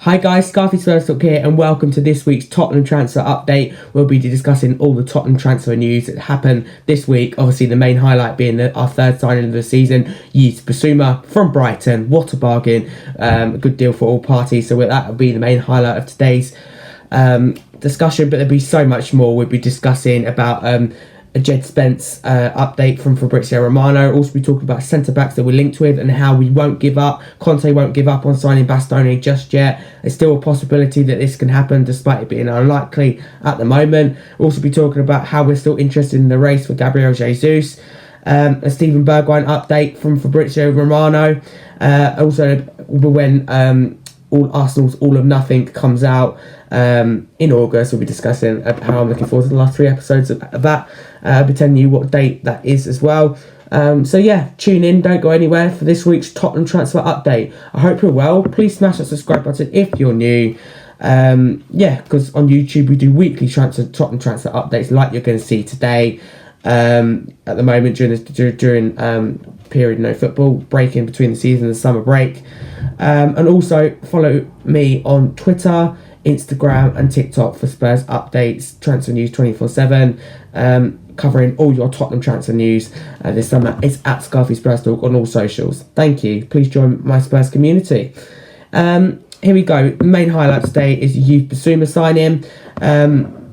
Hi guys, Scarfy Spurs Talk here and welcome to this week's Tottenham transfer update. We'll be discussing all the Tottenham transfer news that happened this week. Obviously the main highlight being our third signing of the season, Yves Bissouma from Brighton. What a bargain, a good deal for all parties. So that will be the main highlight of today's discussion, but there'll be so much more. We'll be discussing about a Jed Spence update from Fabrizio Romano. Also be talking about centre-backs that we're linked with and how we won't give up. Conte won't give up on signing Bastoni just yet. There's still a possibility that this can happen despite it being unlikely at the moment. We'll also be talking about how we're still interested in the race for Gabriel Jesus. A Steven Bergwein update from Fabrizio Romano. Also when all Arsenal's All of Nothing comes out in August. We'll be discussing how I'm looking forward to the last 3 episodes of that. I'll be telling you what date that is as well. So yeah, tune in, don't go anywhere for this week's Tottenham transfer update. I hope you're well. Please smash that subscribe button if you're new. Because on YouTube we do weekly Tottenham transfer updates like you're going to see today. At the moment during period no football, break in between the season and the summer break. And also follow me on Twitter, Instagram and TikTok for Spurs updates, transfer news 24/7, covering all your Tottenham transfer news this summer. It's at Scarfy Spurs Talk on all socials. Thank you. Please join my Spurs community. Here we go. The main highlight today is Yves Bissouma signing.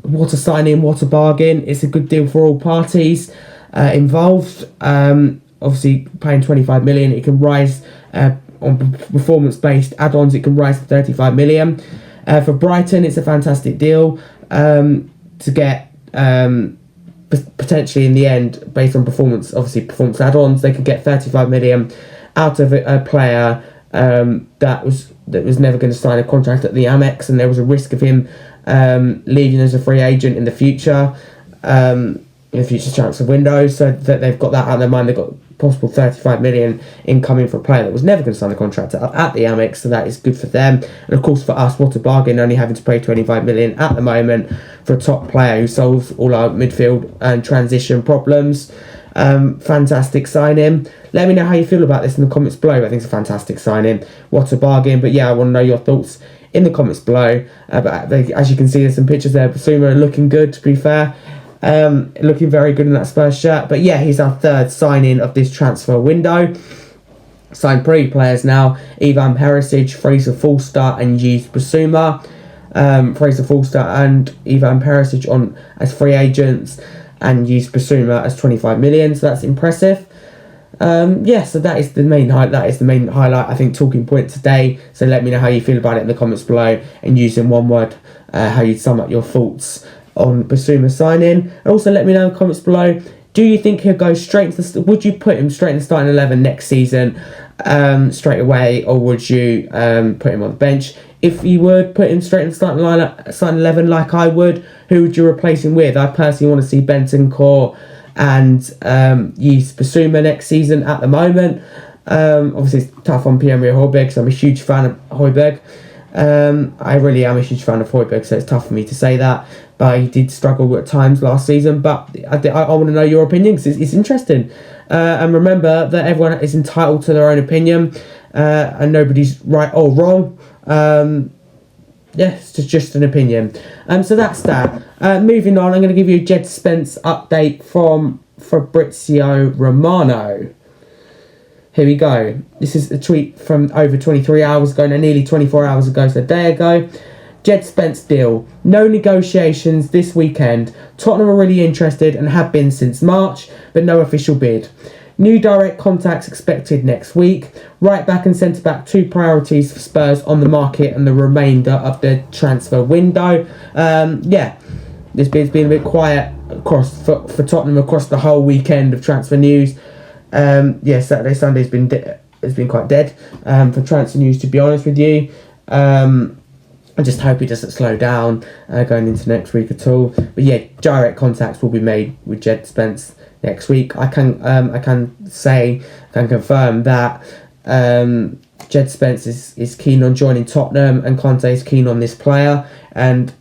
What a signing, what a bargain. It's a good deal for all parties involved. Obviously paying 25 million, it can rise on performance-based add-ons, it can rise to 35 million. For Brighton, it's a fantastic deal to get potentially in the end, based on performance add-ons, they could get 35 million out of a player that was never going to sign a contract at the Amex, and there was a risk of him leaving as a free agent in the future transfer window. So that they've got that out of their mind. They've got possible 35 million incoming for a player that was never going to sign a contract at the Amex, so that is good for them. And of course for us, what a bargain, only having to pay 25 million at the moment for a top player who solves all our midfield and transition problems. Fantastic signing. Let me know how you feel about this in the comments below. I think it's a fantastic signing. What a bargain. But yeah, I want to know your thoughts in the comments below. But as you can see, there's some pictures there. Bissouma looking good, to be fair. Looking very good in that Spurs shirt. But yeah, he's our third signing of this transfer window. Signed 3 players now: Ivan Perisic, Fraser Forster and Yves Bissouma. Fraser Forster and Ivan Perisic on as free agents, and Yves Bissouma as 25 million. So that's impressive. So that is the main highlight. I think talking point today. So let me know how you feel about it in the comments below, and using one word how you'd sum up your thoughts on Bissouma signing. And also let me know in the comments below, do you think he'll go straight into would you put him straight in the starting 11 next season straight away, or would you put him on the bench? If you would put him straight in the starting 11 like I would, who would you replace him with? I personally want to see Bentancur and Yves Bissouma next season at the moment. Obviously it's tough on Pierre-Emerick Højbjerg because I'm a huge fan of Højbjerg. I really am a huge fan of Højbjerg, so it's tough for me to say that, but he did struggle at times last season. But I want to know your opinion because it's interesting, and remember that everyone is entitled to their own opinion, and nobody's right or wrong. It's just an opinion. So that's that. Moving on, I'm going to give you a Jed Spence update from Fabrizio Romano. Here we go. This is a tweet from over 23 hours ago, nearly 24 hours ago, so a day ago. Jed Spence deal. No negotiations this weekend. Tottenham are really interested and have been since March, but no official bid. New direct contacts expected next week. Right back and centre back, 2 priorities for Spurs on the market and the remainder of the transfer window. This has been a bit quiet for Tottenham across the whole weekend of transfer news. Saturday, Sunday has been quite dead for transfer news, to be honest with you. I just hope it doesn't slow down going into next week at all. But yeah, direct contacts will be made with Jed Spence next week. I can confirm that Jed Spence is keen on joining Tottenham, and Conte is keen on this player. And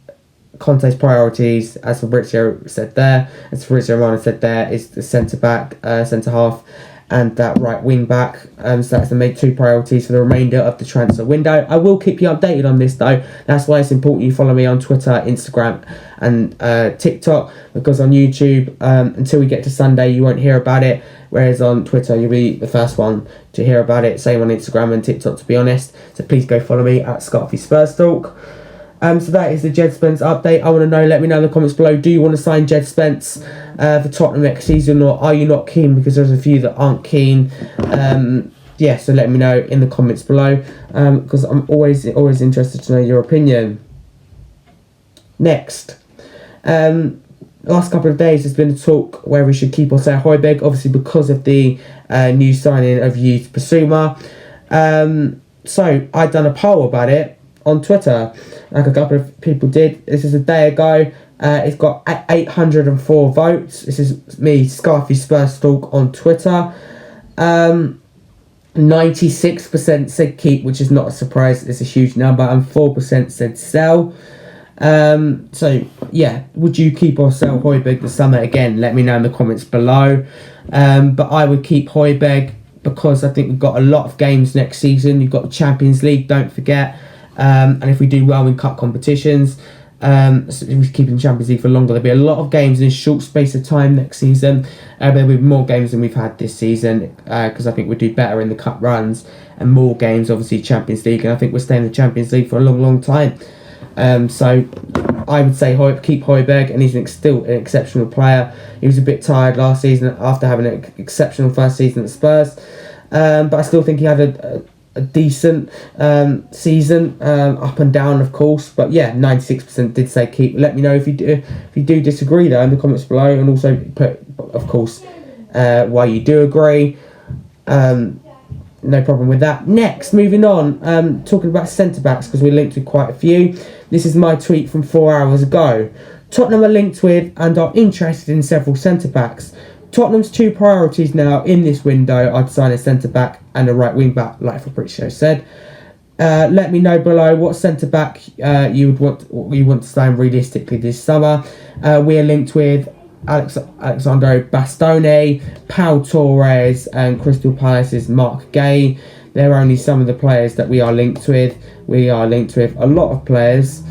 Conte's priorities, as Fabrizio Romano said there, is the centre back, centre half, and that right wing back. So that's the main two priorities for the remainder of the transfer window. I will keep you updated on this though. That's why it's important you follow me on Twitter, Instagram and TikTok, because on YouTube, until we get to Sunday, you won't hear about it, whereas on Twitter you'll be the first one to hear about it. Same on Instagram and TikTok, to be honest. So please go follow me at Scarfy Spurs Talk. So that is the Jed Spence update. I want to know, let me know in the comments below, do you want to sign Jed Spence for Tottenham next season, or are you not keen? Because there's a few that aren't keen. Yeah, so let me know in the comments below, because I'm always interested to know your opinion. Next, last couple of days there's been a talk where we should keep or sell Højbjerg, obviously because of the new signing of Youth Basuma. So I've done a poll about it on Twitter, like a couple of people did. This is a day ago. It's got 804 votes. This is me, Scarfy Spurs Talk, on Twitter. 96% said keep, which is not a surprise. It's a huge number, and 4% said sell. So yeah, would you keep or sell Højbjerg this summer? Again, let me know in the comments below. But I would keep Højbjerg because I think we've got a lot of games next season. You've got the Champions League, don't forget. And if we do well in cup competitions, so if we keep in Champions League for longer, there'll be a lot of games in a short space of time next season. There'll be more games than we've had this season, because I think we'll do better in the cup runs, and more games, obviously, Champions League, and I think we'll stay in the Champions League for a long time. So I would say keep Højbjerg, and he's still an exceptional player. He was a bit tired last season after having an exceptional first season at Spurs, but I still think he had a decent season, up and down of course, but yeah, 96% did say keep. Let me know if you do disagree though in the comments below, and also put, of course, why you do agree. No problem with that. Next, moving on, talking about centre backs, because we're linked with quite a few. This is my tweet from 4 hours ago. Tottenham are linked with and are interested in several centre backs. Tottenham's two priorities now in this window are to sign a centre-back and a right wing-back, like Fabrizio said. Let me know below what centre-back you want to sign realistically this summer. We are linked with Alexandro Bastoni, Pau Torres, and Crystal Palace's Mark Gay. They're only some of the players that we are linked with. We are linked with a lot of players.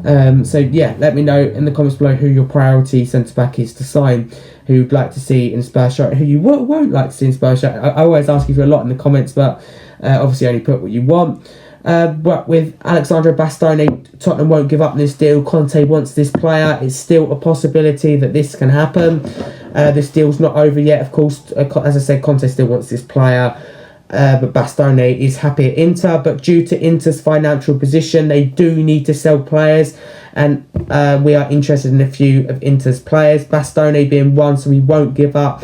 So yeah, let me know in the comments below who your priority centre-back is to sign, who you'd like to see in Spurs shirt, who you won't like to see in Spurs shirt. I always ask you for a lot in the comments, but obviously only put what you want. But with Alexandro Bastoni, Tottenham won't give up this deal. Conte wants this player. It's still a possibility that this can happen. This deal's not over yet, of course. As I said, Conte still wants this player. But Bastoni is happy at Inter, but due to Inter's financial position, they do need to sell players, and we are interested in a few of Inter's players, Bastoni being one, so we won't give up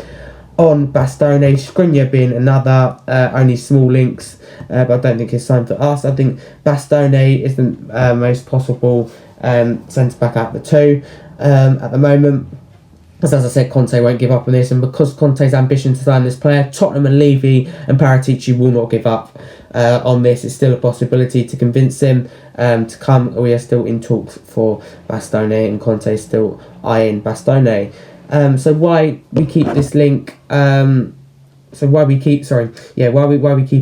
on Bastoni. Skriniar being another, only small links, but I don't think it's time for us. I think Bastoni is the most possible centre-back out of the two at the moment. As I said, Conte won't give up on this, and because Conte's ambition to sign this player, Tottenham and Levy and Paratici will not give up on this. It's still a possibility to convince him to come. We are still in talks for Bastoni, and Conte is still eyeing Bastoni. So why we keep this link? Why we keep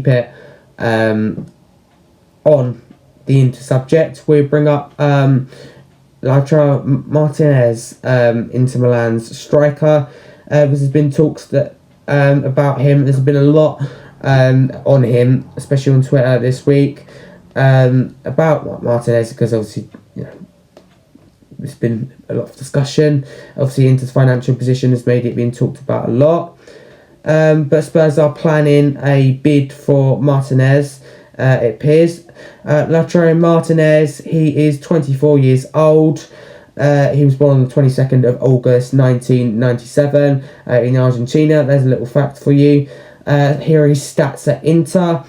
it on the Inter subject? We bring up Lautaro Martinez, Inter Milan's striker. There's been talks that about him. There's been a lot on him, especially on Twitter this week, about Martinez, because obviously, there's been a lot of discussion. Obviously, Inter's financial position has made it being talked about a lot. But Spurs are planning a bid for Martinez, it appears. Lautaro Martinez, he is 24 years old. He was born on the 22nd of August 1997 in Argentina. There's a little fact for you. Here are his stats at Inter.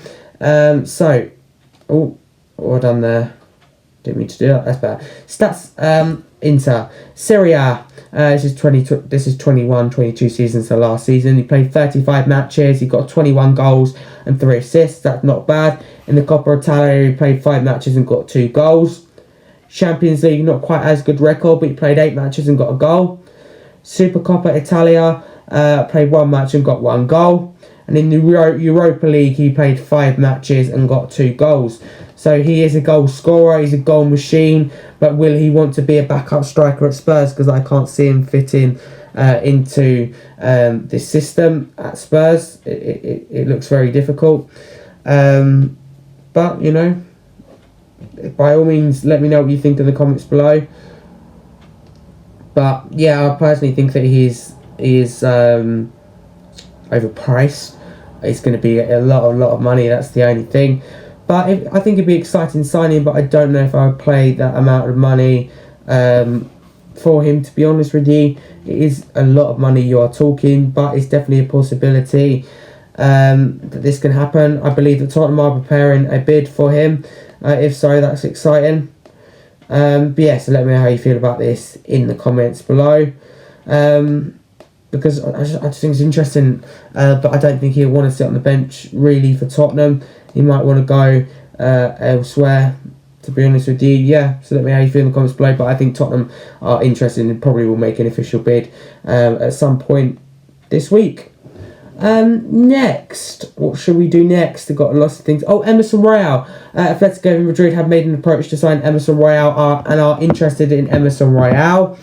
What done there? Didn't mean to do that. That's better. Stats, Inter. Serie A. This is 21-22 seasons, so last season. He played 35 matches. He got 21 goals and 3 assists. That's not bad. In the Coppa Italia, he played 5 matches and got 2 goals. Champions League, not quite as good record, but he played 8 matches and got a goal. Supercoppa Italia, played 1 match and got 1 goal. And in the Europa League, he played 5 matches and got 2 goals. So he is a goal scorer, he's a goal machine, but will he want to be a backup striker at Spurs? Because I can't see him fitting into this system at Spurs. It looks very difficult. But, you know, by all means, let me know what you think in the comments below. But, yeah, I personally think that he is overpriced. It's going to be a lot of money, that's the only thing. But I think it'd be exciting signing, but I don't know if I would play that amount of money for him, to be honest with you. It is a lot of money you are talking, but it's definitely a possibility that this can happen. I believe that Tottenham are preparing a bid for him. If so, that's exciting. But yeah, so let me know how you feel about this in the comments below. Because I just think it's interesting, but I don't think he'll want to sit on the bench really for Tottenham. He might want to go elsewhere, to be honest with you. Yeah, so let me know how you feel in the comments below. But I think Tottenham are interested and probably will make an official bid at some point this week. Next, what should we do next? We've got lots of things. Oh, Emerson Royal. Atletico Madrid have made an approach to sign Emerson Royal and are interested in Emerson Royal.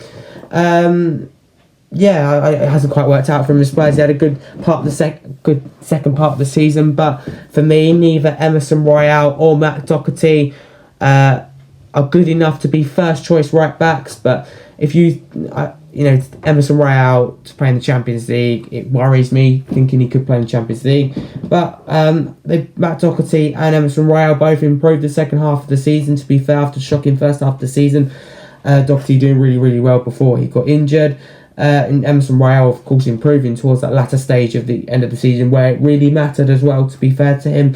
Yeah, it hasn't quite worked out for him as Spurs. He had a good second part of the season, but for me, neither Emerson Royal or Matt Doherty are good enough to be first choice right backs. But if Emerson Royal to play in the Champions League, it worries me thinking he could play in the Champions League. But Matt Doherty and Emerson Royal both improved the second half of the season. To be fair, after shocking first half of the season, Doherty doing really well before he got injured. And Emerson Royal, of course, improving towards that latter stage of the end of the season where it really mattered as well, to be fair to him.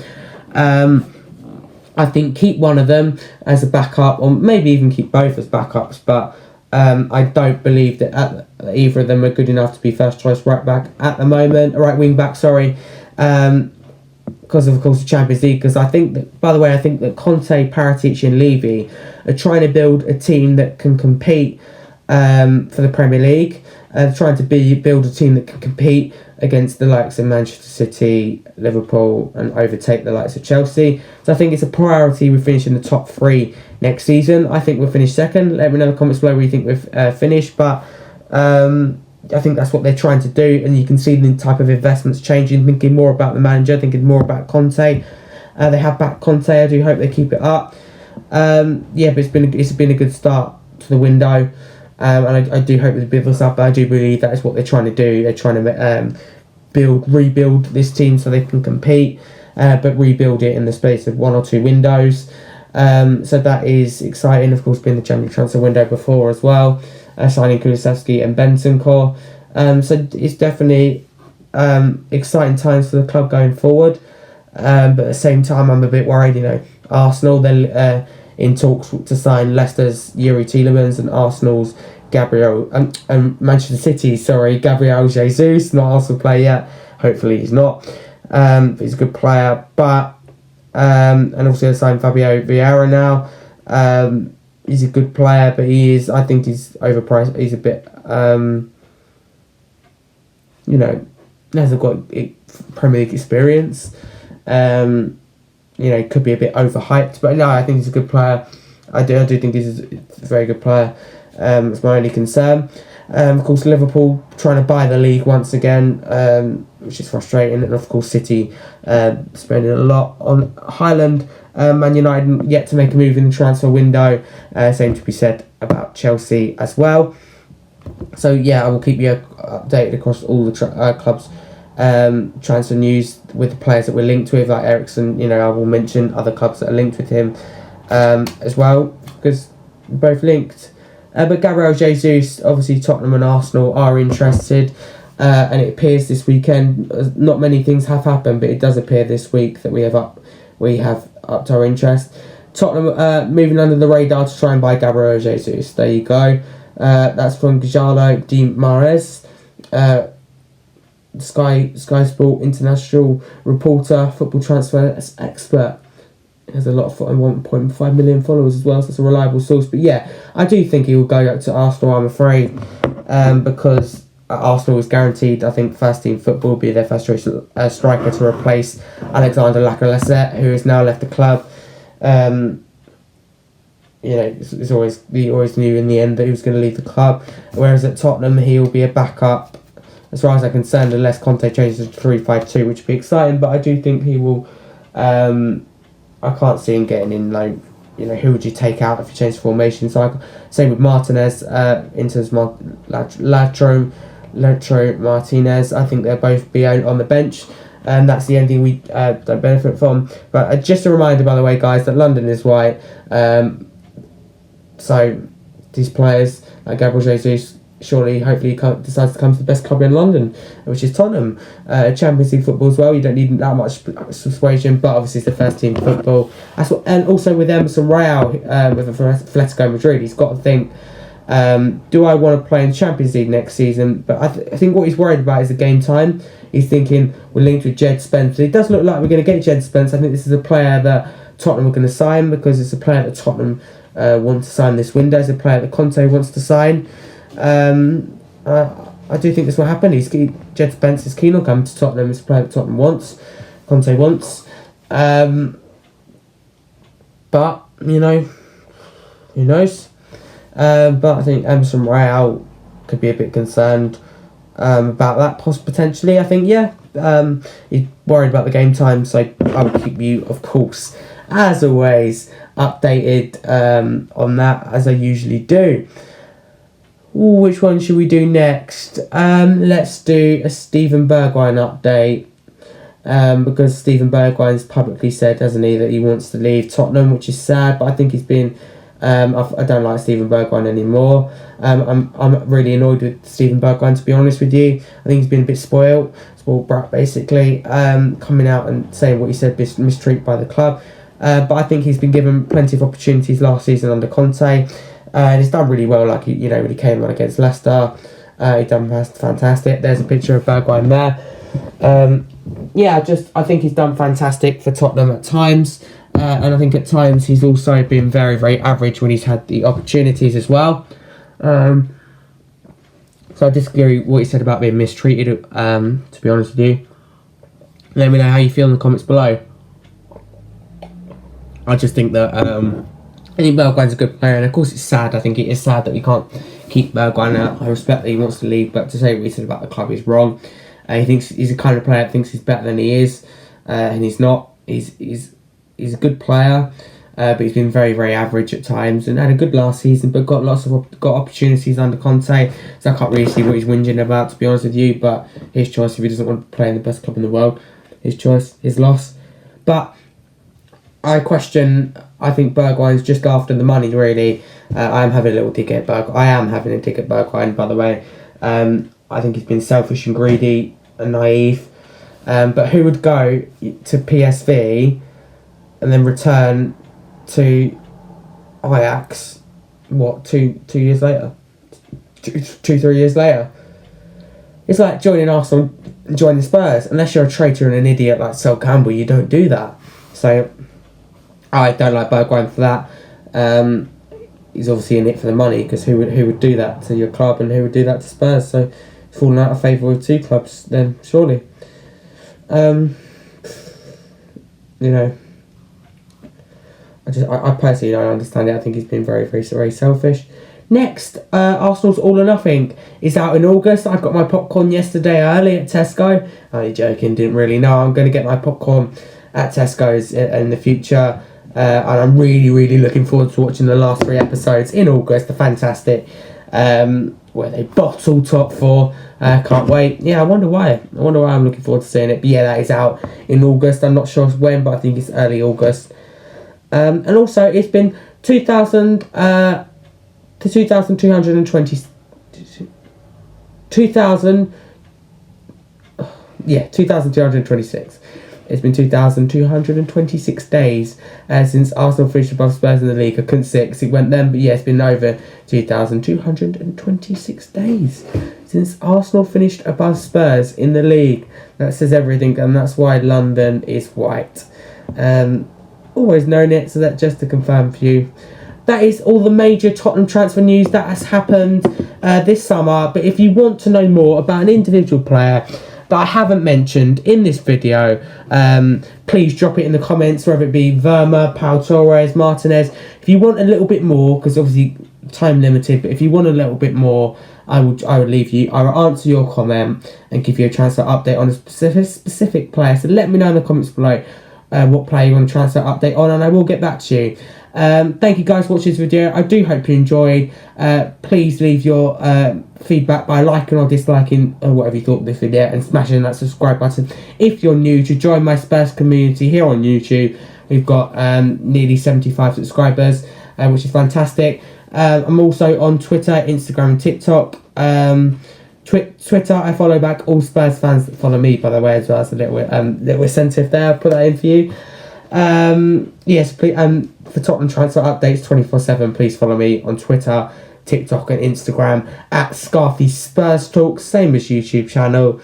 I think keep one of them as a backup, or maybe even keep both as backups, but I don't believe that either of them are good enough to be first choice right back at the moment, right wing back, sorry, because of course the Champions League. Because I think that, by the way, I think that Conte, Paratici and Levy are trying to build a team that can compete for the Premier League, trying to build a team that can compete against the likes of Manchester City, Liverpool, and overtake the likes of Chelsea. So I think it's a priority we finish in the top 3 next season. I think we'll finish second. Let me know in the comments below where you think we've finished, but I think that's what they're trying to do, and you can see the type of investments changing, thinking more about the manager, thinking more about Conte. They have backed Conte. I do hope they keep it up. Yeah, but it's been a good start to the window. And I do hope they build this up. But I do believe that is what they're trying to do. They're trying to rebuild this team so they can compete, but rebuild it in the space of 1 or 2 windows. So that is exciting. Of course, been the January transfer window before as well, signing Kulusevski and Bentancur. So it's definitely exciting times for the club going forward. But at the same time, I'm a bit worried. Arsenal, they're in talks to sign Leicester's Yuri Tielemans and Arsenal's Manchester City's Gabriel Jesus, not Arsenal player yet. Hopefully he's not. But he's a good player. But and also they signed Fabio Vieira now. He's a good player, but I think he's overpriced. He's a bit hasn't got Premier League experience. Could be a bit overhyped, but no, I think he's a good player. I do think he's a very good player. It's my only concern. Of course, Liverpool trying to buy the league once again, which is frustrating. And of course, City spending a lot on Haaland. Man United yet to make a move in the transfer window. Same to be said about Chelsea as well. So yeah, I will keep you updated across all the clubs. Transfer news with the players that we're linked with, like Eriksen. I will mention other clubs that are linked with him as well, because we're both linked. But Gabriel Jesus, obviously Tottenham and Arsenal are interested, and it appears this weekend. Not many things have happened, but it does appear this week that we have upped our interest. Tottenham moving under the radar to try and buy Gabriel Jesus. There you go. That's from Gonzalo Di Mares. Sky Sport international reporter, football transfer expert. Has a lot of 1.5 million followers as well, so it's a reliable source. But yeah, I do think he will go to Arsenal, I'm afraid, because Arsenal is guaranteed, I think, first team football will be their first choice striker to replace Alexander Lacazette, who has now left the club. It's always we always knew in the end that he was going to leave the club. Whereas at Tottenham, he'll be a backup. As far as I'm concerned, unless Conte changes to 3-5-2, which would be exciting. But I do think he will. I can't see him getting in. Like, who would you take out if you change the formation? So same with Martinez, Inter's Latro Martinez. I think they'll both be out on the bench. And that's the ending we don't benefit from. But just a reminder, by the way, guys, that London is white. So these players like Gabriel Jesus hopefully decides to come to the best club in London, which is Tottenham. Champions League football as well. You don't need that much persuasion, but obviously it's the first team football. And also with Emerson Royale with Atletico Madrid, he's got to think, do I want to play in the Champions League next season? But I think what he's worried about is the game time. He's thinking we're linked with Jed Spence. It does look like we're going to get Jed Spence. I think this is a player that Tottenham are going to sign because it's a player that Tottenham want to sign this window. It's a player that Conte wants to sign. I do think this will happen. Jed Spence is keen on coming to Tottenham. It's a player that Tottenham wants, Conte wants. But who knows? But I think Emerson Royale could be a bit concerned about that potentially. I think he's worried about the game time, so I will keep you, of course, as always, updated on that, as I usually do. Ooh, which one should we do next? Let's do a Steven Bergwein update, because Steven Bergwein's publicly said, hasn't he, that he wants to leave Tottenham, which is sad, but I think he's been I don't like Steven Bergwein anymore. I'm really annoyed with Steven Bergwein, to be honest with you. I think he's been a bit spoiled brat basically, coming out and saying what he said, mistreated by the club. But I think he's been given plenty of opportunities last season under Conte, and he's done really well. Like when he came on against Leicester, he done fantastic. There's a picture of Bergwijn there. I think he's done fantastic for Tottenham at times. And I think at times he's also been very, very average when he's had the opportunities as well. So I disagree with what he said about being mistreated, to be honest with you. Let me know how you feel in the comments below. I just think that I think Bergwijn's a good player, and of course it's sad. I think it is sad that we can't keep Bergwijn out. I respect that he wants to leave, but to say what he said about the club is wrong. He thinks he's the kind of player that thinks he's better than he is, and he's not. He's a good player, but he's been very, very average at times, and had a good last season, but got opportunities under Conte. So I can't really see what he's whinging about, to be honest with you. But his choice. If he doesn't want to play in the best club in the world, his choice, his loss. But I think Bergwijn's just after the money, really. I am having a little dig at Bergwijn, by the way. I think he's been selfish and greedy and naive. But who would go to PSV and then return to Ajax, 2 years later? 3 years later? It's like joining Arsenal and joining Spurs. Unless you're a traitor and an idiot like Sol Campbell, you don't do that. So I don't like Bergwijn for that. He's obviously in it for the money, because who would do that to your club, and who would do that to Spurs? So falling out of favour with two clubs, then surely. I personally don't understand it. I think he's been very, very, very selfish. Next, Arsenal's All or Nothing is out in August. I got my popcorn yesterday early at Tesco. Only joking, didn't really know. I'm going to get my popcorn at Tesco's in the future. And I'm really, really looking forward to watching the last 3 episodes in August. They're fantastic. Where they bottle top 4. Can't wait. Yeah, I wonder why. I'm looking forward to seeing it. But yeah, that is out in August. I'm not sure when, but I think it's early August. And also, it's been 2,226. It's been 2,226 days since Arsenal finished above Spurs in the league. I couldn't say it because it went then, but yeah, it's been over 2,226 days since Arsenal finished above Spurs in the league. That says everything, and that's why London is white. Always known it, so that just to confirm for you. that is all the major Tottenham transfer news that has happened this summer. But if you want to know more about an individual player that I haven't mentioned in this video, please drop it in the comments, whether it be Verma, Pau Torres, Martinez. If you want a little bit more, because obviously time limited, but if you want a little bit more, I would answer your comment and give you a transfer update on a specific player. So let me know in the comments below what player you want a transfer update on, and I will get back to you. Thank you guys for watching this video. I do hope you enjoyed. Please leave your feedback by liking or disliking or whatever you thought of this video, and smashing that subscribe button if you're new to join my Spurs community here on YouTube. We've got nearly 75 subscribers, which is fantastic. I'm also on Twitter, Instagram and TikTok. Twitter, I follow back all Spurs fans that follow me, by the way, as well. That's a little incentive there. I'll put that in for you. Yes, please, for Tottenham transfer updates 24/7, please follow me on Twitter, TikTok and Instagram at Scarthy Spurs Talk, same as YouTube channel.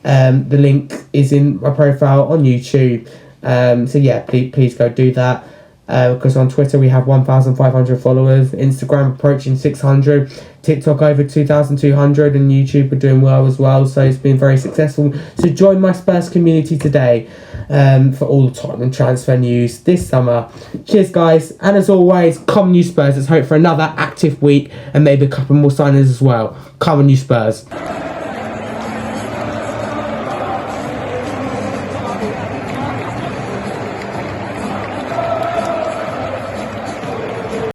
The link is in my profile on YouTube. So yeah, please go do that. Because on Twitter we have 1,500 followers, Instagram approaching 600, TikTok over 2,200, and YouTube are doing well as well, so it's been very successful. So join my Spurs community today for all the Tottenham transfer news this summer. Cheers guys, and as always, come on you Spurs. Let's hope for another active week and maybe a couple more signings as well. Come on you Spurs.